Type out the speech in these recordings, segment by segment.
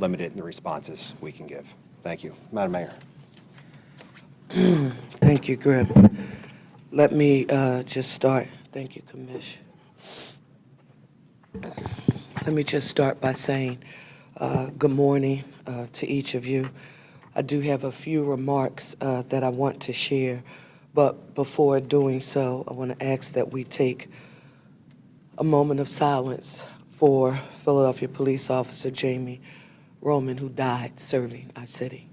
limited in the responses we can give. Thank you. Madam Mayor. Thank you, Griff. Let me just start. Thank you, Commish. Let me just start by saying good morning to each of you. I do have a few remarks that I want to share, but before doing so, I want to ask that we take a moment of silence for Philadelphia Police Officer Jaime Roman, who died serving our city.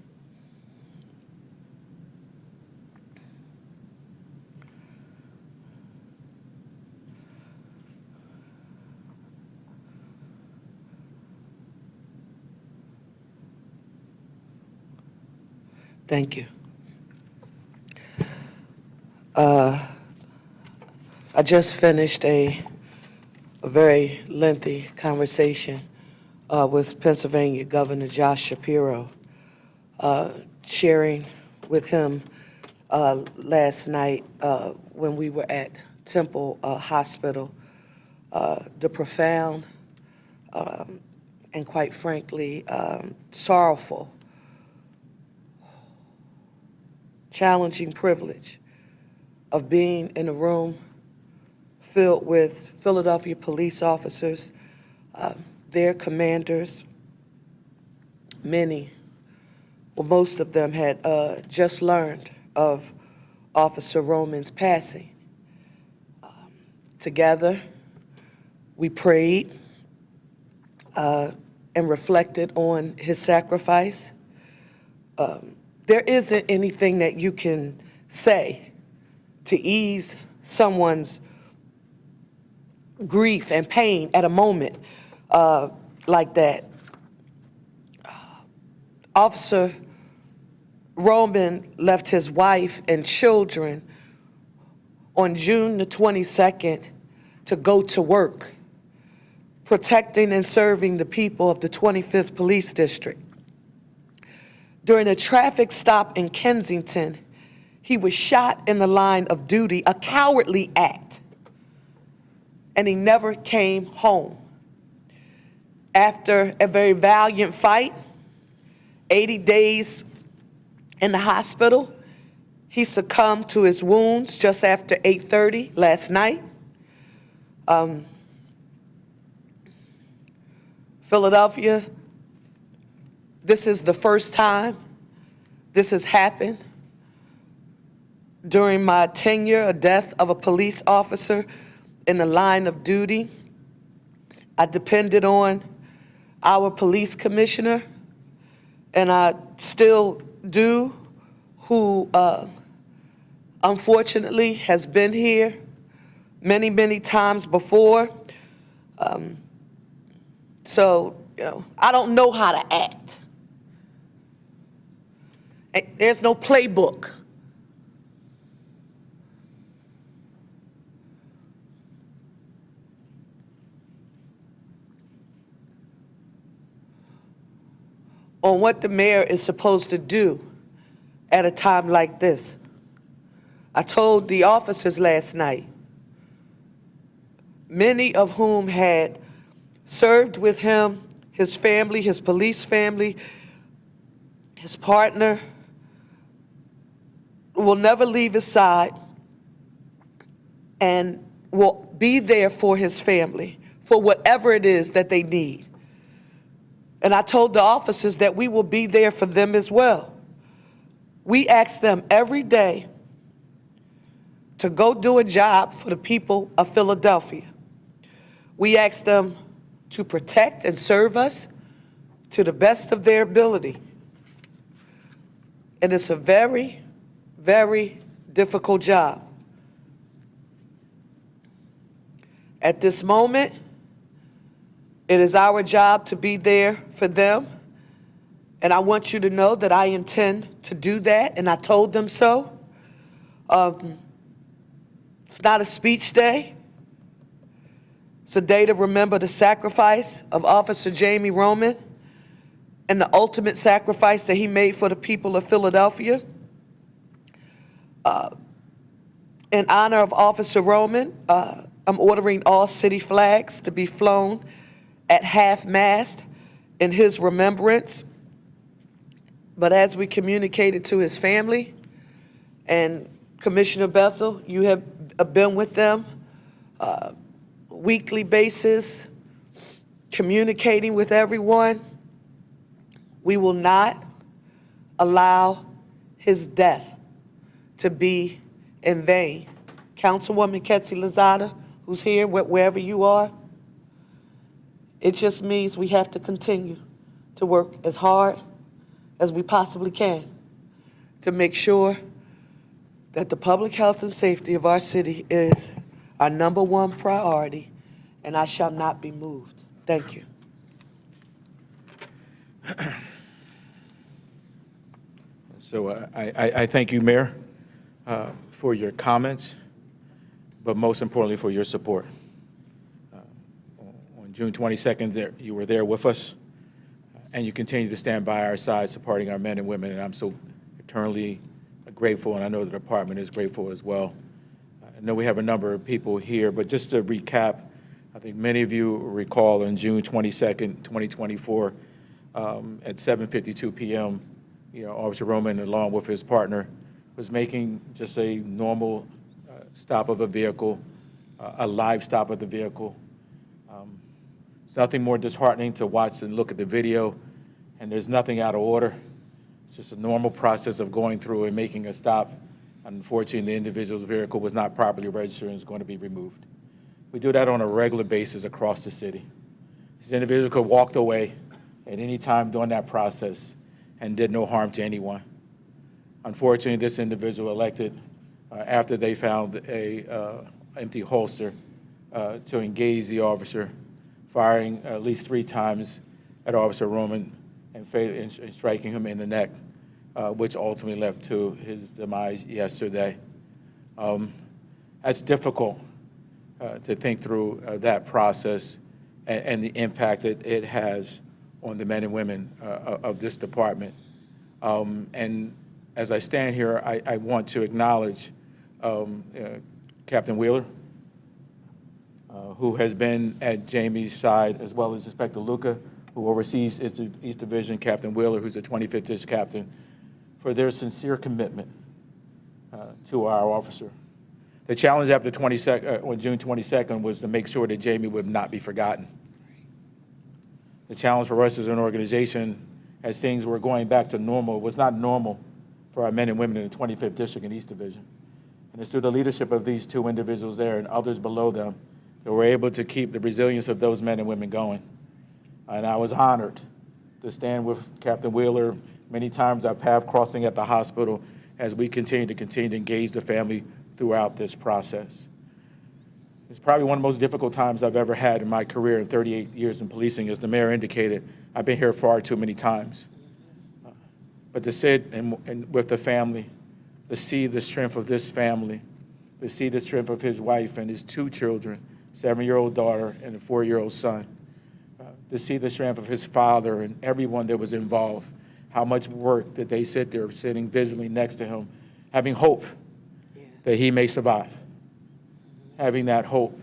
Thank you. I just finished a very lengthy conversation with Pennsylvania Governor Josh Shapiro, sharing with him last night when we were at Temple Hospital the profound and quite frankly sorrowful, challenging privilege of being in a room filled with Philadelphia police officers, their commanders. Many, well, most of them had just learned of Officer Roman's passing. Together, we prayed and reflected on his sacrifice. There isn't anything that you can say to ease someone's grief and pain at a moment like that. Officer Roman left his wife and children on June the 22nd to go to work, protecting and serving the people of the 25th Police District. During a traffic stop in Kensington, he was shot in the line of duty, a cowardly act, and he never came home. After a very valiant fight, 80 days in the hospital, he succumbed to his wounds just after 8:30 last night. Philadelphia, this is the first time this has happened during my tenure, a death of a police officer in the line of duty. I depended on our police commissioner, and I still do, who unfortunately has been here many, many times before. So, I don't know how to act. There's no playbook. On what the mayor is supposed to do at a time like this. I told the officers last night, many of whom had served with him, his family, his police family, his partner, will never leave his side and will be there for his family, for whatever it is that they need. And I told the officers that we will be there for them as well. We ask them every day to go do a job for the people of Philadelphia. We ask them to protect and serve us to the best of their ability. And it's a very, very difficult job. At this moment, it is our job to be there for them. And I want you to know that I intend to do that, and I told them so. It's not a speech day. It's a day to remember the sacrifice of Officer Jaime Roman and the ultimate sacrifice that he made for the people of Philadelphia. In honor of Officer Roman, I'm ordering all city flags to be flown at half-mast in his remembrance. But as we communicated to his family, and Commissioner Bethel, you have been with them weekly basis, communicating with everyone, we will not allow his death to be in vain. Councilwoman Ketsi Lozada, who's here, wherever you are, it just means we have to continue to work as hard as we possibly can to make sure that the public health and safety of our city is our #1 priority, and I shall not be moved. Thank you. So I thank you, Mayor, for your comments, but most importantly for your support. On June 22nd, you were there with us, and you continue to stand by our side supporting our men and women, and I'm so eternally grateful, and I know the department is grateful as well. I know we have a number of people here, but just to recap, I think many of you recall on June 22nd, 2024, at 7:52 p.m., Officer Roman, along with his partner, was making just a normal stop of a vehicle, a live stop of the vehicle. It's nothing more disheartening to watch and look at the video, and there's nothing out of order. It's just a normal process of going through and making a stop. Unfortunately, the individual's vehicle was not properly registered and is going to be removed. We do that on a regular basis across the city. This individual could have walked away at any time during that process and did no harm to anyone. Unfortunately, this individual elected, after they found a empty holster, to engage the officer, firing at least 3 times at Officer Roman and striking him in the neck, which ultimately led to his demise yesterday. That's difficult to think through that process and the impact that it has on the men and women of this department. And as I stand here, I want to acknowledge Captain Wheeler, who has been at Jamie's side, as well as Inspector Luca, who oversees East Division, Captain Wheeler, who's the 25th District Captain, for their sincere commitment to our officer. The challenge after on June 22nd was to make sure that Jamie would not be forgotten. The challenge for us as an organization, as things were going back to normal, was not normal for our men and women in the 25th District and East Division. And it's through the leadership of these 2 individuals there and others below them that we're able to keep the resilience of those men and women going. And I was honored to stand with Captain Wheeler many times, our path crossing at the hospital, as we continue to engage the family throughout this process. It's probably one of the most difficult times I've ever had in my career in 38 years in policing. As the mayor indicated, I've been here far too many times. But to sit and with the family, to see the strength of this family, to see the strength of his wife and his 2 children, 7-year-old daughter and a 4-year-old son, to see the strength of his father and everyone that was involved, how much work that they sit there sitting visually next to him, having hope that he may survive, having that hope,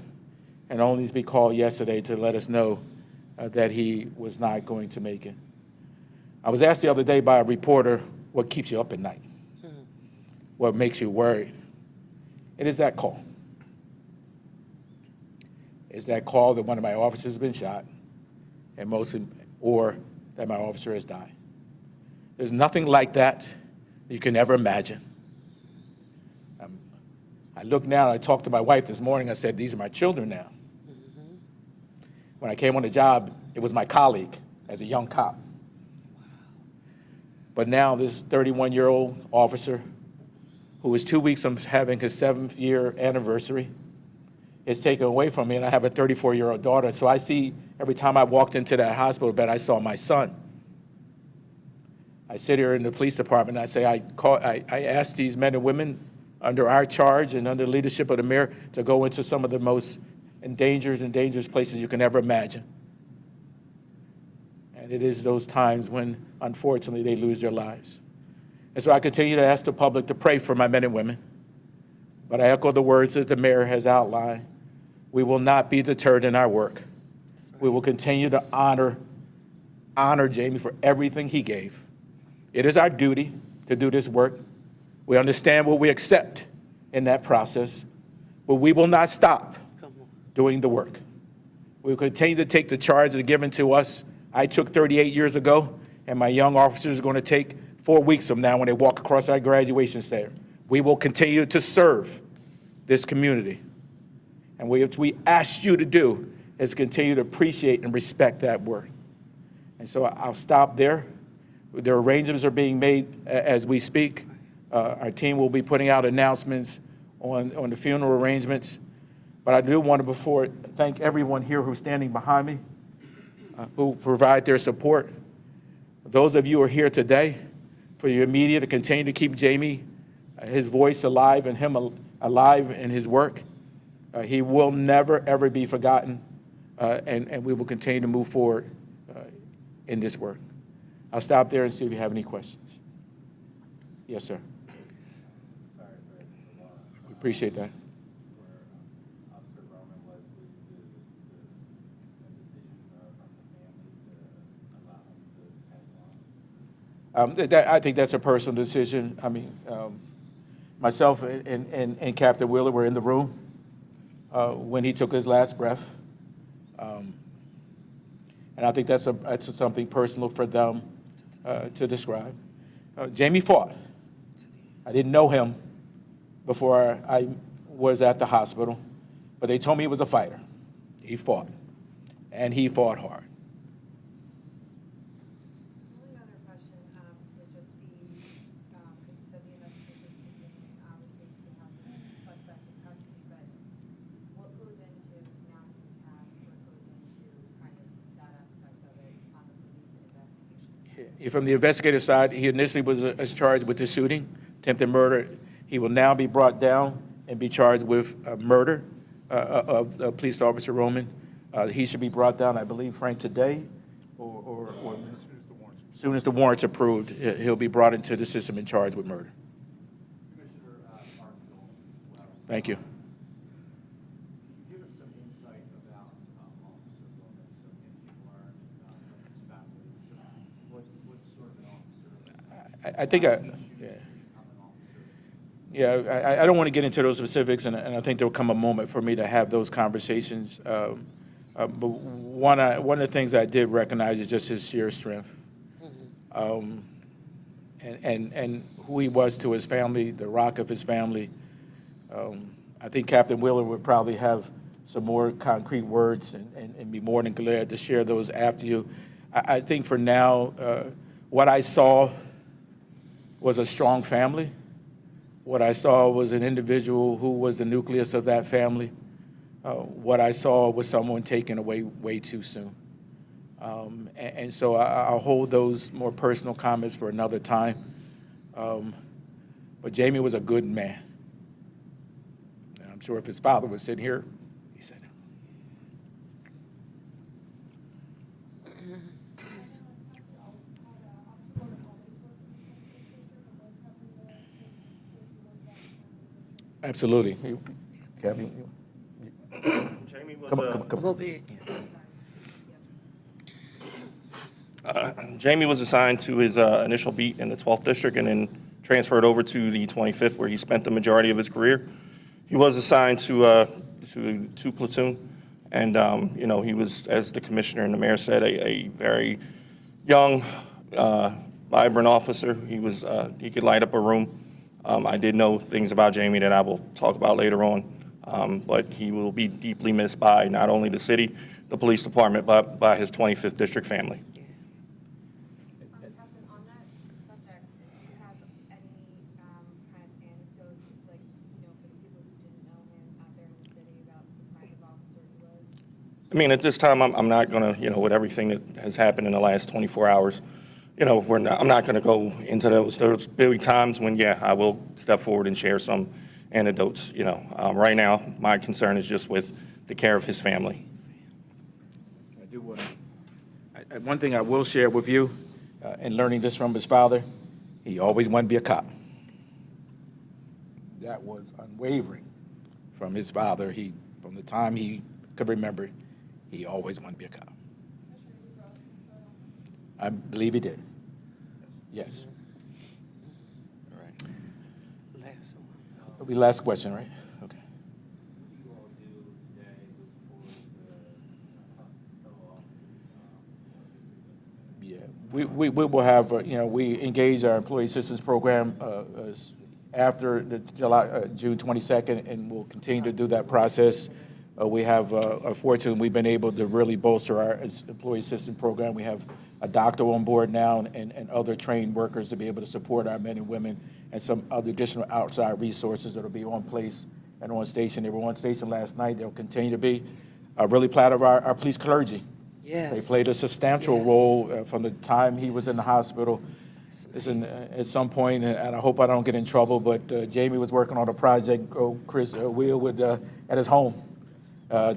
and only to be called yesterday to let us know that he was not going to make it. I was asked the other day by a reporter, what keeps you up at night? What makes you worried? It is that call. It's that call that one of my officers has been shot, and or that my officer has died. There's nothing like that you can ever imagine. I look now, I talked to my wife this morning, I said, these are my children now. When I came on the job, it was my colleague as a young cop. But now this 31-year-old officer, who is 2 weeks from having his 7th-year anniversary, is taken away from me, and I have a 34-year-old daughter. So I see, every time I walked into that hospital bed, I saw my son. I sit here in the police department, and I say, I asked these men and women under our charge and under the leadership of the mayor to go into some of the most dangerous places you can ever imagine. And it is those times when, unfortunately, they lose their lives. And so I continue to ask the public to pray for my men and women. But I echo the words that the mayor has outlined. We will not be deterred in our work. We will continue to honor honor Jaime for everything he gave. It is our duty to do this work. We understand what we accept in that process, but we will not stop doing the work. We will continue to take the charge that are given to us. I took 38 years ago, and my young officers are going to take 4 weeks from now when they walk across our graduation center. We will continue to serve this community. And what we ask you to do is continue to appreciate and respect that work. And so I'll stop there. Their arrangements are being made as we speak. Our team will be putting out announcements on the funeral arrangements. But I do want to thank everyone here who's standing behind me, who provide their support. Those of you who are here today, for your media to continue to keep Jaime, his voice alive and him alive in his work. He will never, ever be forgotten, and we will continue to move forward in this work. I'll stop there and see if you have any questions. Yes, sir. Sorry for the loss. We appreciate that. For Officer Roman, was the decision from the family to allow him to pass on? I think that's a personal decision. I mean, myself and Captain Wheeler were in the room when he took his last breath. And I think that's something personal for them to describe. Jaime fought. I didn't know him before I was at the hospital, but they told me he was a fighter. He fought, and he fought hard. Only other question would just be, because you said the investigation is continuing, obviously you have the suspect in custody, but what goes into, now he's passed, what goes into kind of that aspect of it on the police and investigation? From the investigative side, he initially was charged with the shooting, attempted murder. He will now be brought down and be charged with murder of Police Officer Roman. He should be brought down, I believe, Frank, today, or as soon as the warrant's approved, he'll be brought into the system and charged with murder. Thank you. Can you give us some insight about Officer Roman, some things you've learned from his family? What sort of an officer? I think I don't want to get into those specifics, and I think there will come a moment for me to have those conversations. But one of the things I did recognize is just his sheer strength, and who he was to his family, the rock of his family. I think Captain Wheeler would probably have some more concrete words and be more than glad to share those after you. I think for now, what I saw was a strong family. What I saw was an individual who was the nucleus of that family. What I saw was someone taken away way too soon. And so I'll hold those more personal comments for another time. But Jaime was a good man. And I'm sure if his father was sitting here, he said it. Absolutely. Captain, Jaime was, come Over here. Jaime was assigned to his initial beat in the 12th District and then transferred over to the 25th, where he spent the majority of his career. He was assigned to 2 platoon, and he was, as the commissioner and the mayor said, a very young, vibrant officer. He could light up a room. I did know things about Jaime that I will talk about later on, but he will be deeply missed by not only the city, the police department, but by his 25th District family. Captain, on that subject, do you have any kind of anecdotes, like, for the people who didn't know him out there in the city about the kind of officer he was? I mean, at this time, I'm not going to, with everything that has happened in the last 24 hours, I'm not going to go into those. There's big times when, I will step forward and share some anecdotes. Right now, my concern is just with the care of his family. I do want to. One thing I will share with you, in learning this from his father, he always wanted to be a cop. That was unwavering from his father. From the time he could remember, he always wanted to be a cop. I believe he did. Yes. All right. That'll be last question, right? Okay. What do you all do today moving forward to fellow officers? Yeah, we will have, we engage our employee assistance program after the June 22nd, and we'll continue to do that process. We have, fortunately, we've been able to really bolster our employee assistance program. We have a doctor on board now and other trained workers to be able to support our men and women, and some other additional outside resources that will be on place and on station. They were on station last night. They'll continue to be. Really proud of our police clergy. Yes. They played a substantial Yes. role from the time he was in the hospital. Listen, at some point, and I hope I don't get in trouble, but Jamie was working on a project, Chris Will, at his home.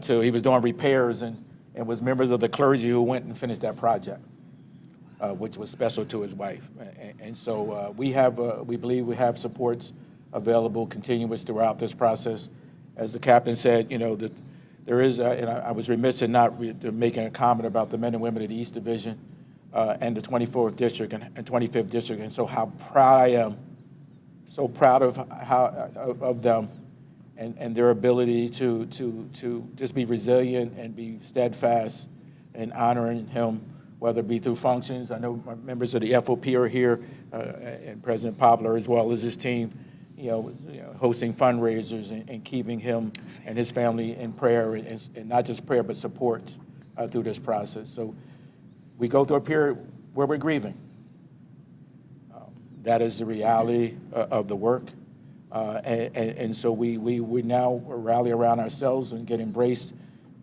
So he was doing repairs and was members of the clergy who went and finished that project, which was special to his wife. And so we believe we have supports available, continuous throughout this process. As the captain said, that there is, and I was remiss in not making a comment about the men and women of the East Division and the 24th District and 25th District, and so how proud I am, so proud of them and their ability to just be resilient and be steadfast in honoring him, whether it be through functions. I know members of the FOP are here, and President Poplar, as well as his team, hosting fundraisers and keeping him and his family in prayer, and not just prayer, but support through this process. So we go through a period where we're grieving. That is the reality of the work. And so we now rally around ourselves and get embraced.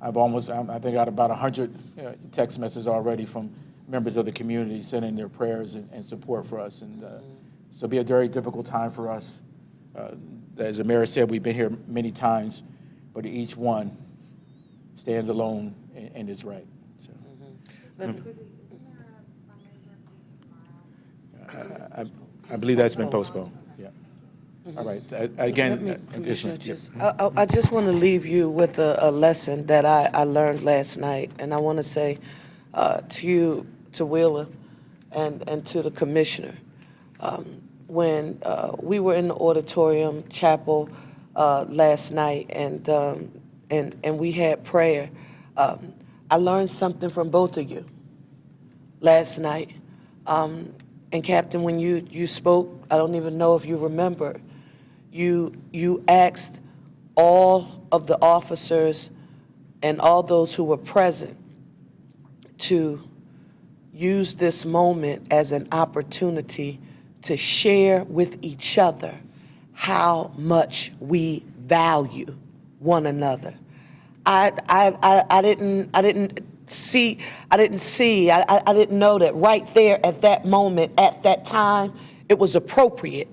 I think got about 100 text messages already from members of the community sending their prayers and support for us. And so it'll be a very difficult time for us. As the mayor said, we've been here many times, but each one stands alone and is right. So. Isn't there a fundraiser tomorrow? I believe that's been postponed. Yeah. All right. Again, Commissioner, I just want to leave you with a lesson that I learned last night, and I want to say to you, to Wheeler, and to the commissioner. When we were in the auditorium chapel last night, and we had prayer, I learned something from both of you last night. And Captain, when you spoke, I don't even know if you remember, you asked all of the officers and all those who were present to use this moment as an opportunity to share with each other how much we value one another. I didn't know that right there at that moment, at that time, it was appropriate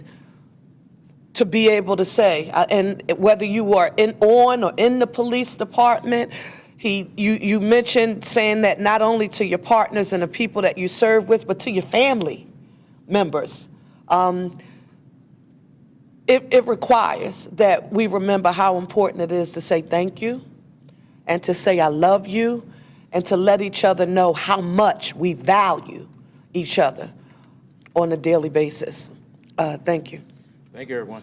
to be able to say, and whether you are on or in the police department, you mentioned saying that not only to your partners and the people that you serve with, but to your family members. It requires that we remember how important it is to say thank you and to say I love you and to let each other know how much we value each other on a daily basis. Thank you. thank you, everyone.